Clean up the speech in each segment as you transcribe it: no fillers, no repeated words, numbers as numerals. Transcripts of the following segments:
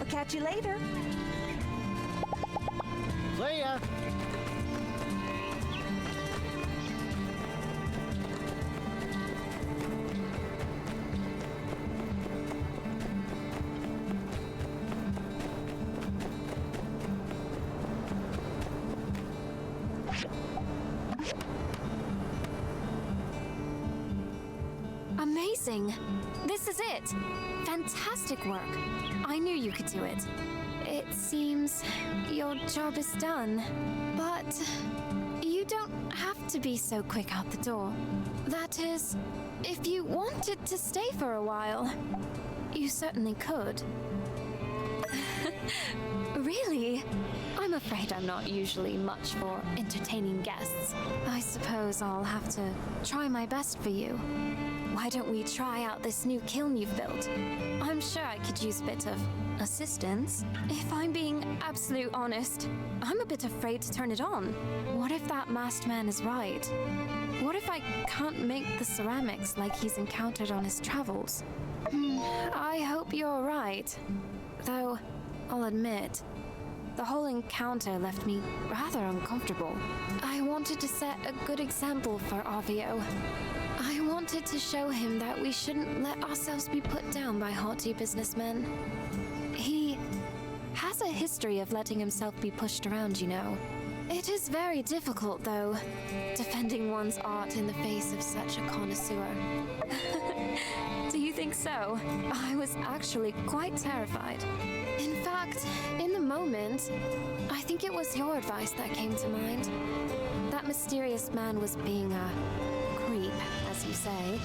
Catch you later. See ya. Amazing! This is it! Fantastic work! I knew you could do it. It seems your job is done, but you don't have to be so quick out the door. That is, if you wanted to stay for a while, you certainly could. Really? I'm afraid I'm not usually much for entertaining guests. I suppose I'll have to try my best for you. Why don't we try out this new kiln you've built? I'm sure I could use a bit of assistance. If I'm being absolute honest, I'm a bit afraid to turn it on. What if that masked man is right? What if I can't make the ceramics like he's encountered on his travels? I hope you're right. Though, I'll admit, the whole encounter left me rather uncomfortable. I wanted to set a good example for Avio. I wanted to show him that we shouldn't let ourselves be put down by haughty businessmen. He has a history of letting himself be pushed around, you know. It is very difficult, though, defending one's art in the face of such a connoisseur. Do you think so? I was actually quite terrified. In fact, in the moment, I think it was your advice that came to mind. That mysterious man was being a creep, as you say.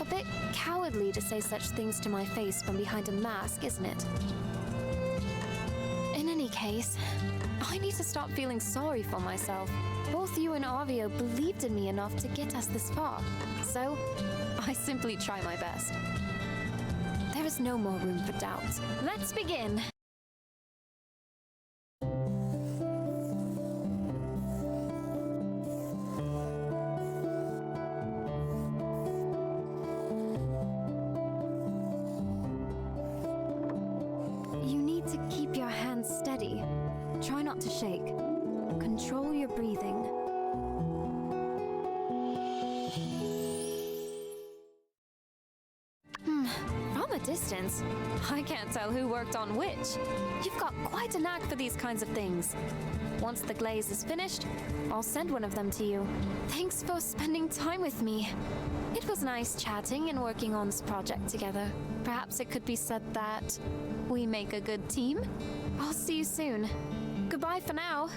A bit cowardly to say such things to my face from behind a mask, isn't it? In any case, I need to stop feeling sorry for myself. Both you and Avio believed in me enough to get us this far, so I simply try my best. There is no more room for doubt. Let's begin! You need to keep your hands steady. Try not to shake. Control your breathing. From a distance, I can't tell who worked on which. You've got quite a knack for these kinds of things. Once the glaze is finished, I'll send one of them to you. Thanks for spending time with me. It was nice chatting and working on this project together. Perhaps it could be said that we make a good team? I'll see you soon. Goodbye for now.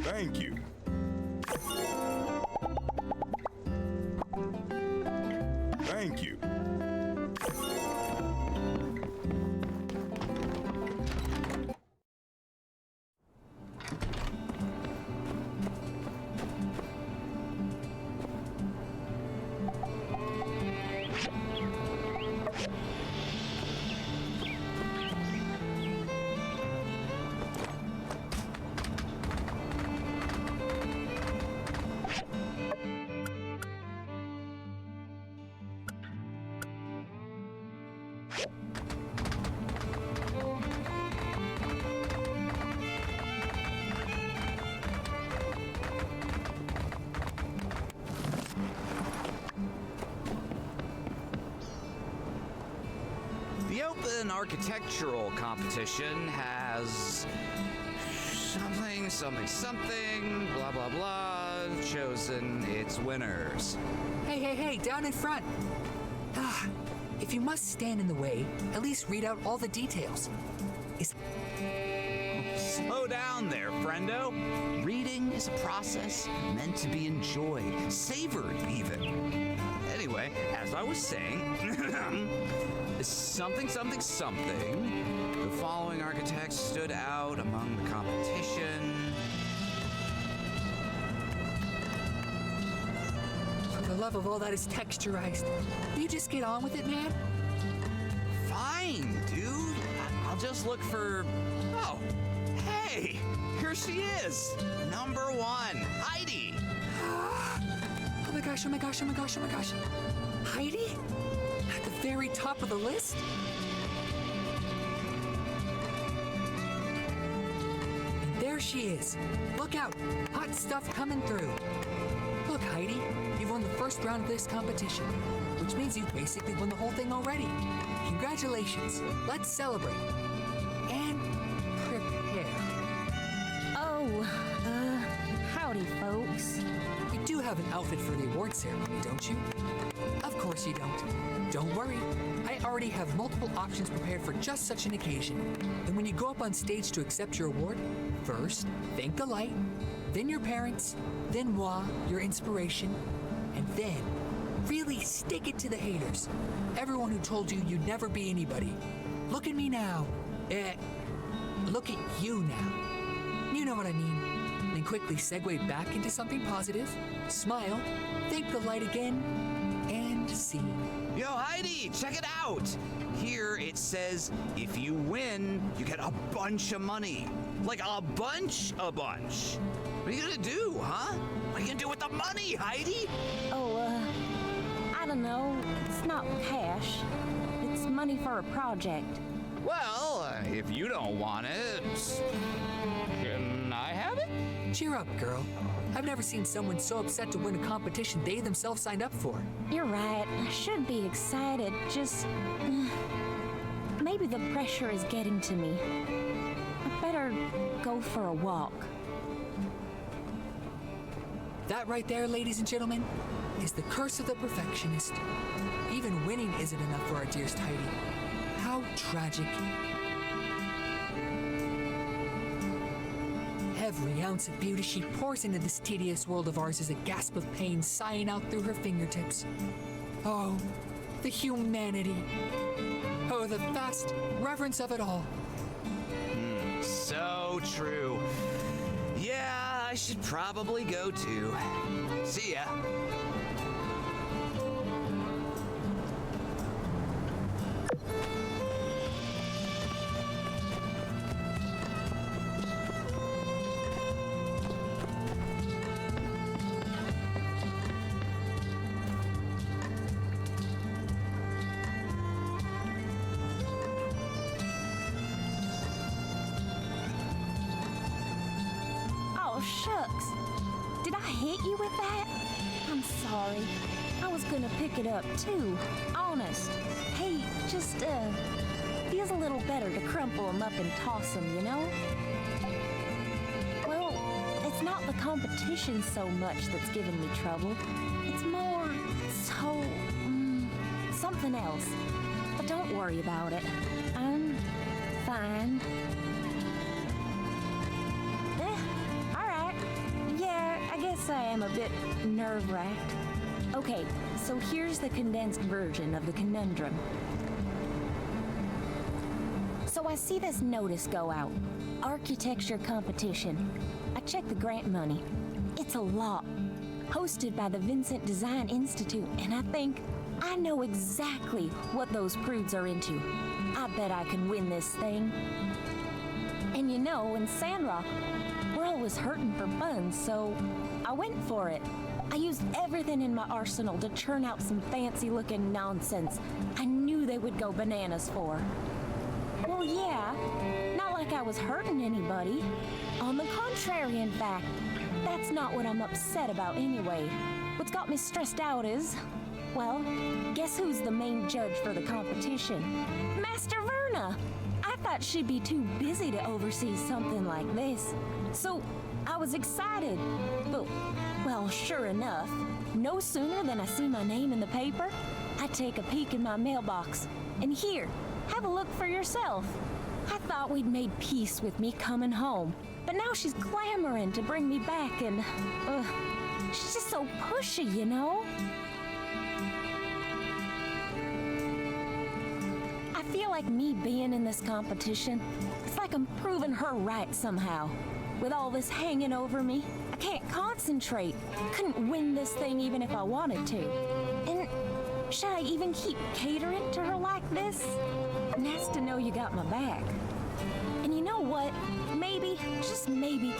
Thank you. Thank you. an architectural competition has something, blah, blah, blah, chosen its winners. Hey, down in front. If you must stand in the way, at least read out all the details. Slow down there, friendo. Reading is a process meant to be enjoyed, savored even. Anyway, as I was saying, something. The following architects stood out among the competition. For the love of all that is texturized, will you just get on with it, man? Fine, dude. I'll just look for... Oh, hey, here she is. Number 1, Heidi. Oh my gosh. Heidi? At the very top of the list? And there she is. Look out, hot stuff coming through. Look, Heidi, you've won the first round of this competition, which means you've basically won the whole thing already. Congratulations. Let's celebrate. And prepare. Howdy, folks. You do have an outfit for the award ceremony, don't you? Of course you don't. Don't worry. I already have multiple options prepared for just such an occasion. And when you go up on stage to accept your award, first, thank the light, then your parents, then moi, your inspiration, and then really stick it to the haters. Everyone who told you you'd never be anybody. Look at me now. Look at you now. You know what I mean. Then quickly segue back into something positive, smile, thank the light again, and scene. Yo, Heidi, check it out. Here it says, if you win, you get a bunch of money. Like a bunch. What are you gonna do, huh? What are you gonna do with the money, Heidi? I don't know. It's not cash. It's money for a project. Well, if you don't want it, can I have it? Cheer up, girl. I've never seen someone so upset to win a competition they themselves signed up for. You're right. I should be excited. Just... maybe the pressure is getting to me. I better go for a walk. That right there, ladies and gentlemen, is the curse of the perfectionist. Even winning isn't enough for our dearest Heidi. How tragic. Every ounce of beauty she pours into this tedious world of ours is a gasp of pain sighing out through her fingertips. Oh, the humanity. Oh, the vast reverence of it all. So true. Yeah, I should probably go too. See ya. Oh, shucks. Did I hit you with that? I'm sorry. I was gonna pick it up, too. Honest. Hey, just, feels a little better to crumple them up and toss them, you know? Well, it's not the competition so much that's giving me trouble. It's more something else. But don't worry about it. I'm fine. I guess I am a bit nerve-wracked. Okay, so here's the condensed version of the conundrum. So I see this notice go out. Architecture competition. I checked the grant money. It's a lot. Hosted by the Vincent Design Institute, and I think I know exactly what those prudes are into. I bet I can win this thing. And you know, in Sandrock, we're always hurting for funds, so I went for it. I used everything in my arsenal to churn out some fancy-looking nonsense I knew they would go bananas for. Well, yeah, not like I was hurting anybody. On the contrary, in fact, that's not what I'm upset about anyway. What's got me stressed out is Well, guess who's the main judge for the competition? Master Verna! I thought she'd be too busy to oversee something like this. So, I was excited. But, well, sure enough, no sooner than I see my name in the paper, I take a peek in my mailbox. And here, have a look for yourself. I thought we'd made peace with me coming home. But now she's clamoring to bring me back and, she's just so pushy, you know? I feel like me being in this competition, it's like I'm proving her right somehow. With all this hanging over me, I can't concentrate. Couldn't win this thing even if I wanted to. And should I even keep catering to her like this? Nice to know you got my back. And you know what? Maybe, just maybe,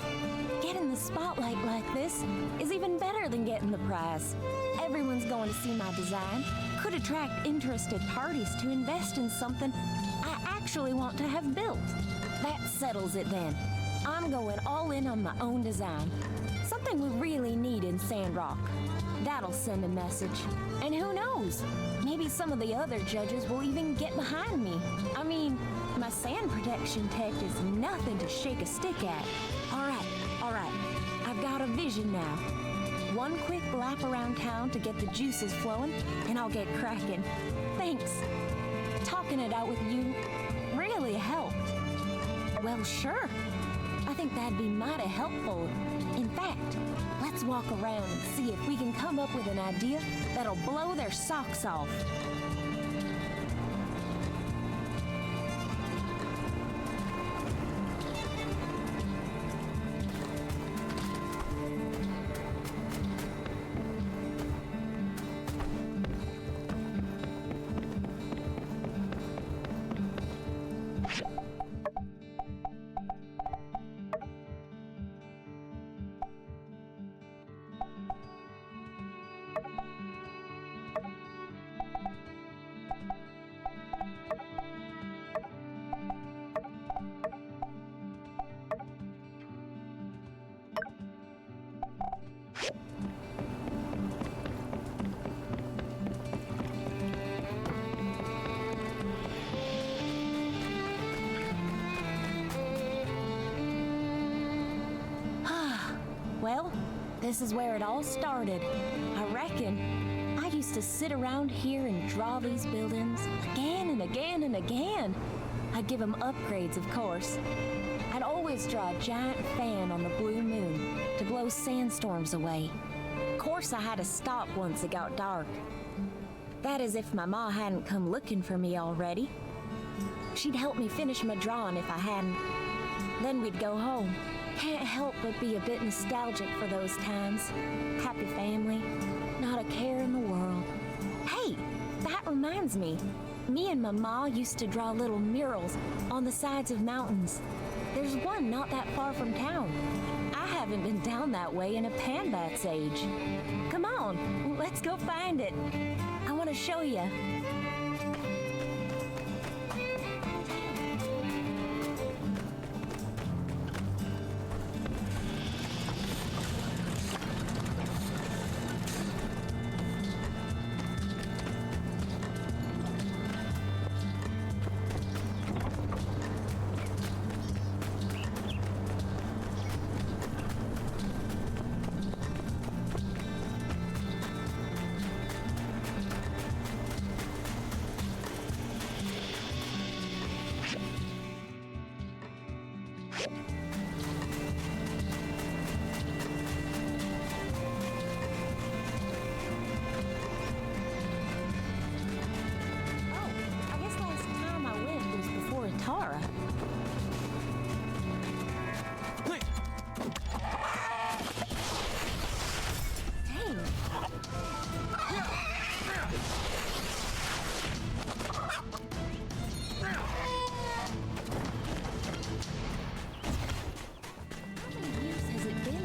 getting the spotlight like this is even better than getting the prize. Everyone's going to see my design. Could attract interested parties to invest in something I actually want to have built. That settles it then. I'm going all in on my own design. Something we really need in Sandrock. That'll send a message. And who knows? Maybe some of the other judges will even get behind me. I mean, my sand protection tech is nothing to shake a stick at. All right. I've got a vision now. One quick lap around town to get the juices flowing, and I'll get cracking. Thanks. Talking it out with you really helped. Well, sure. I think that'd be mighty helpful. In fact, let's walk around and see if we can come up with an idea that'll blow their socks off. Well, this is where it all started. I reckon I used to sit around here and draw these buildings again and again and again. I'd give them upgrades, of course. I'd always draw a giant fan on the blue moon to blow sandstorms away. Of course, I had to stop once it got dark. That is if my ma hadn't come looking for me already. She'd help me finish my drawing if I hadn't. Then we'd go home. Can't help but be a bit nostalgic for those times. Happy family, not a care in the world. Hey, that reminds me. Me and my ma used to draw little murals on the sides of mountains. There's one not that far from town. I haven't been down that way in a Panbat's age. Come on, let's go find it. I want to show you.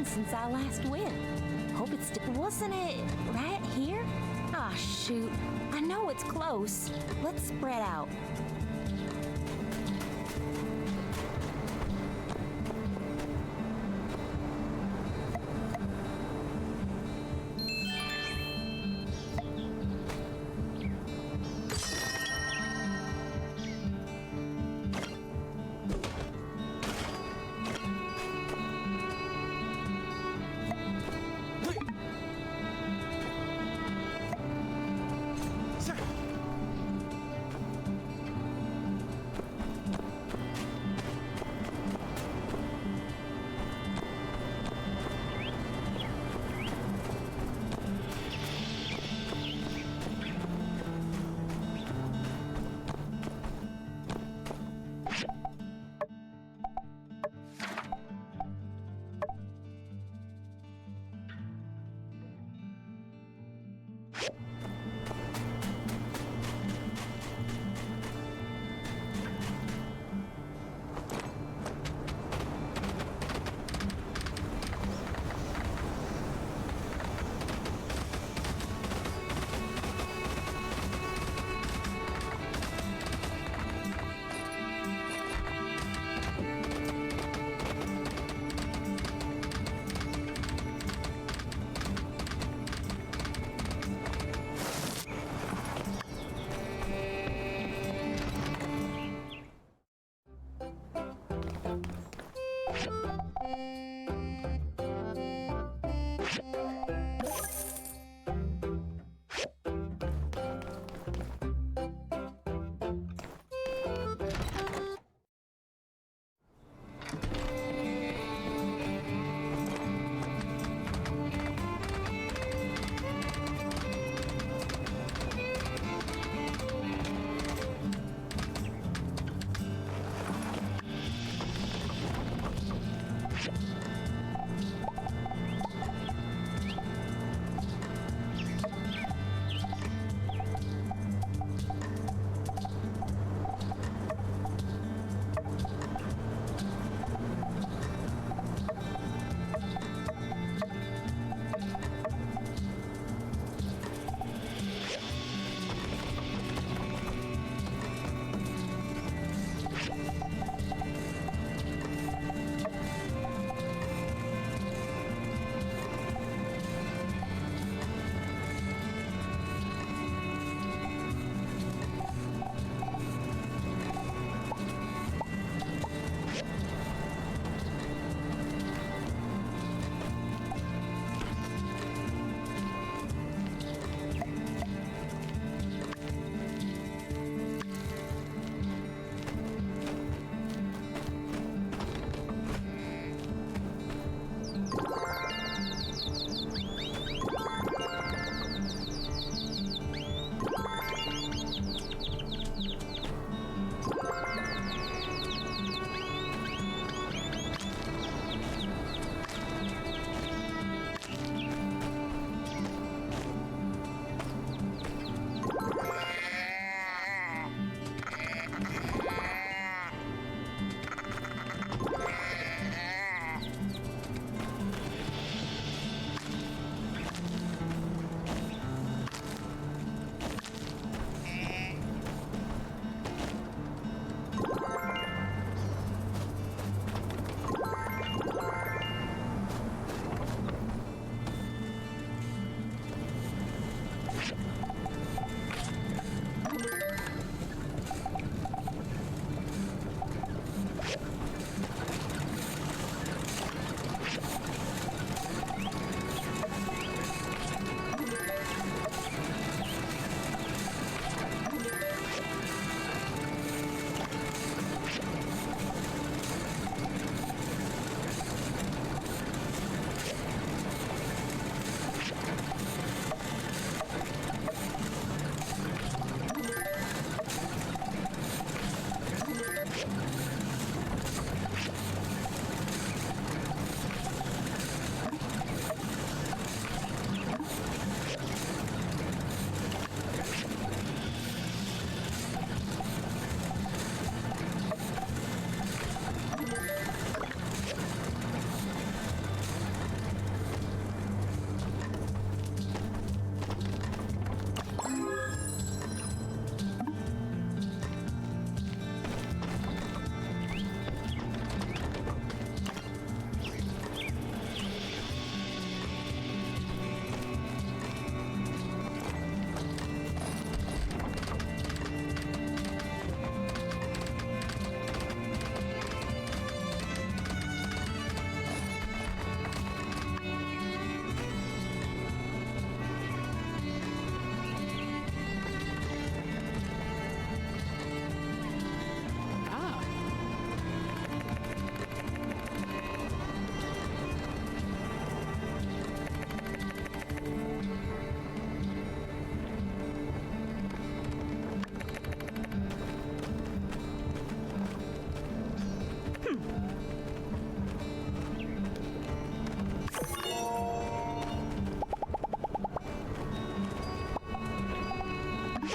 Since I last went. Hope it's wasn't it right here? Ah, shoot. I know it's close. Let's spread out.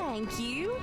Thank you.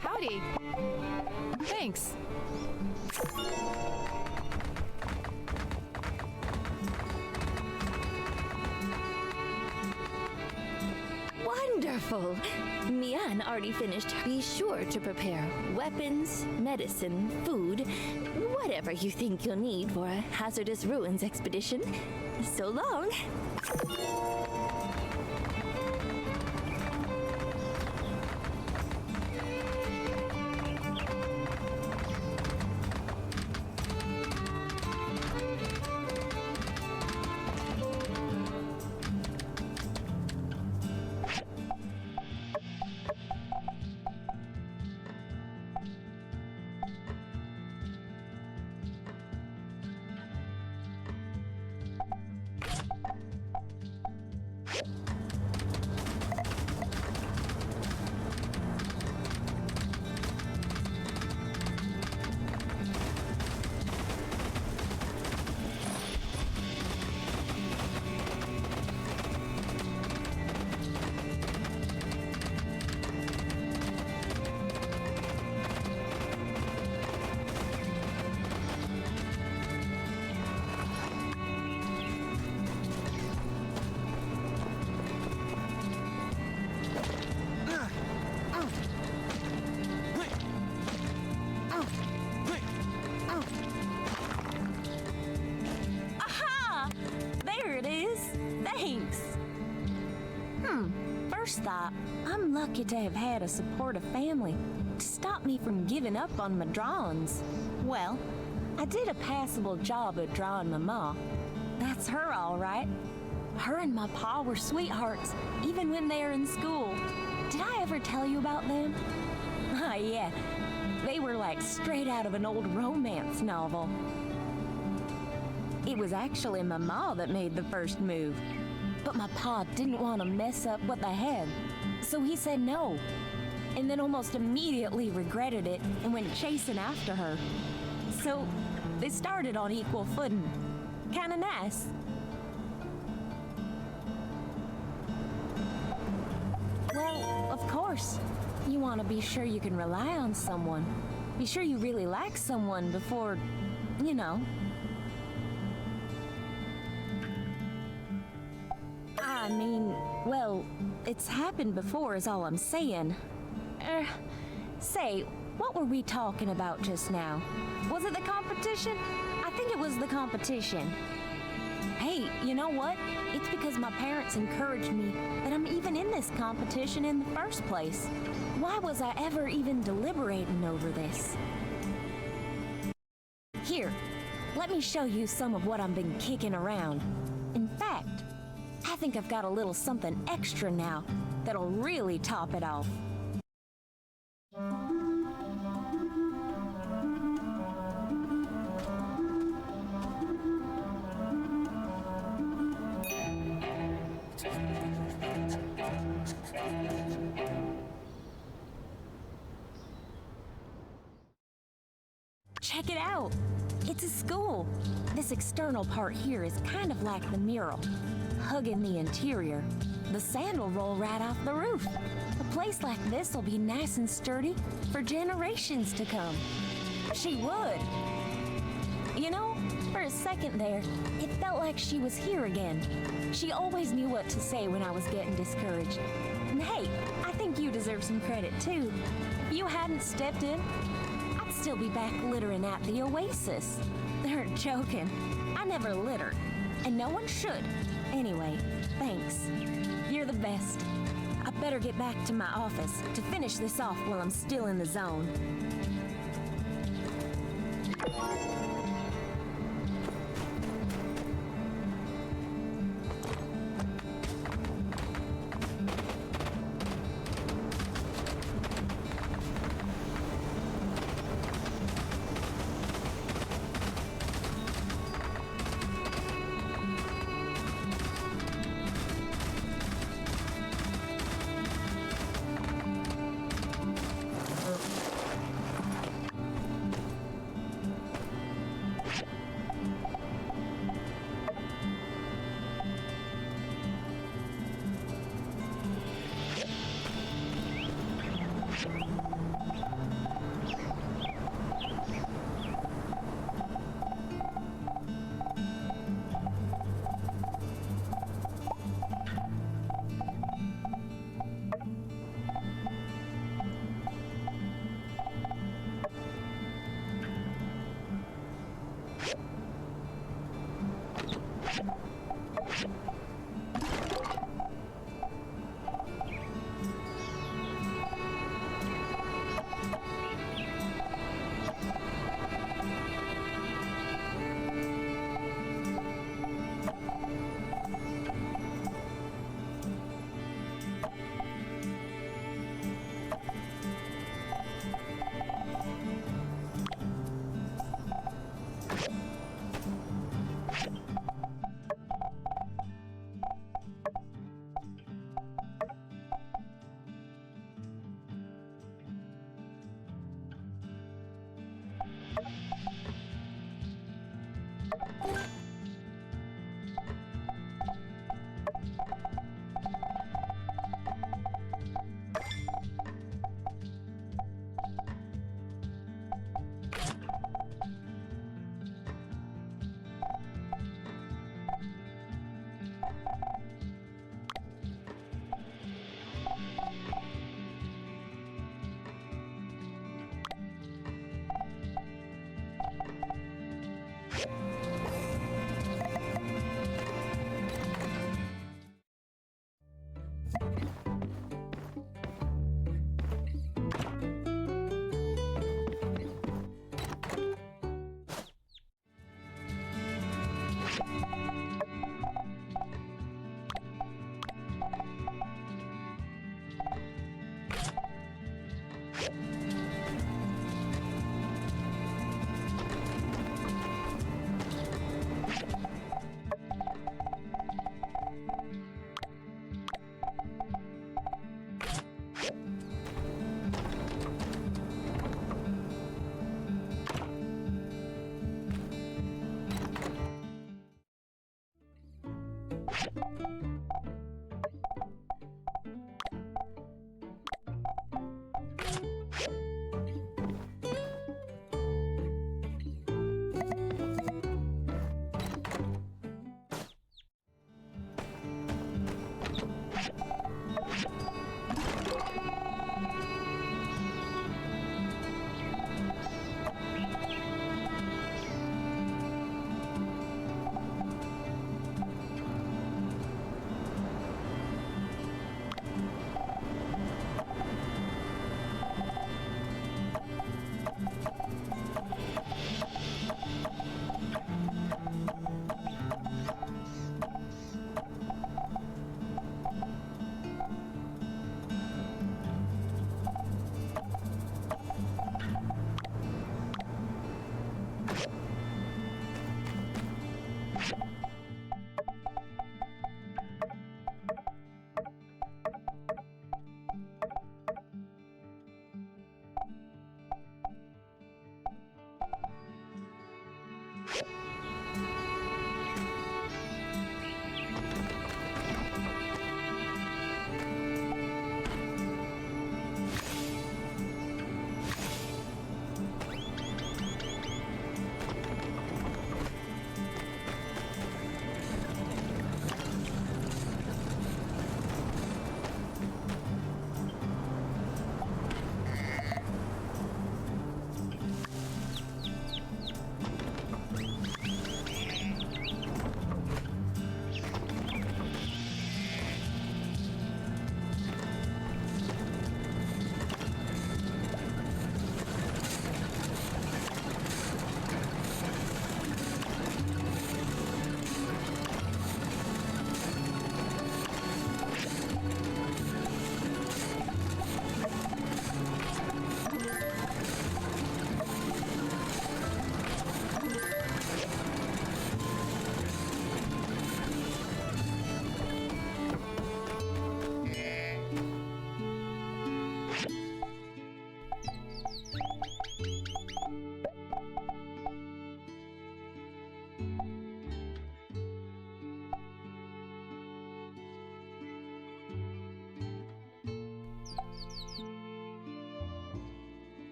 Howdy. Thanks. Wonderful! Mian already finished. Be sure to prepare weapons, medicine, food, whatever you think you'll need for a hazardous ruins expedition. So long! Thanks. First thought, I'm lucky to have had a supportive family to stop me from giving up on my drawings. Well, I did a passable job at drawing my ma. That's her, all right. Her and my pa were sweethearts, even when they were in school. Did I ever tell you about them? Ah, yeah. They were like straight out of an old romance novel. It was actually my ma that made the first move. But my pa didn't want to mess up what they had, so he said no. And then almost immediately regretted it and went chasing after her. So they started on equal footing. Kinda nice. Well, of course, you want to be sure you can rely on someone. Be sure you really like someone before, you know. I mean, well, it's happened before is all I'm saying. Say, what were we talking about just now? Was it the competition? I think it was the competition. Hey, you know what? It's because my parents encouraged me that I'm even in this competition in the first place. Why was I ever even deliberating over this? Here, let me show you some of what I've been kicking around. In fact, I think I've got a little something extra now that'll really top it off. Check it out. It's a school. This external part here is kind of like the mural, hugging the interior. The sand will roll right off the roof. A place like this will be nice and sturdy for generations to come. She would. You know, for a second there, it felt like she was here again. She always knew what to say when I was getting discouraged. And hey, I think you deserve some credit too. If you hadn't stepped in, I'd still be back littering at the Oasis. They're joking. I never litter, and no one should. Anyway, thanks. You're the best. I better get back to my office to finish this off while I'm still in the zone.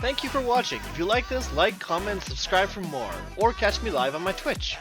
Thank you for watching. If you like this, like, comment, and subscribe for more, or catch me live on my Twitch.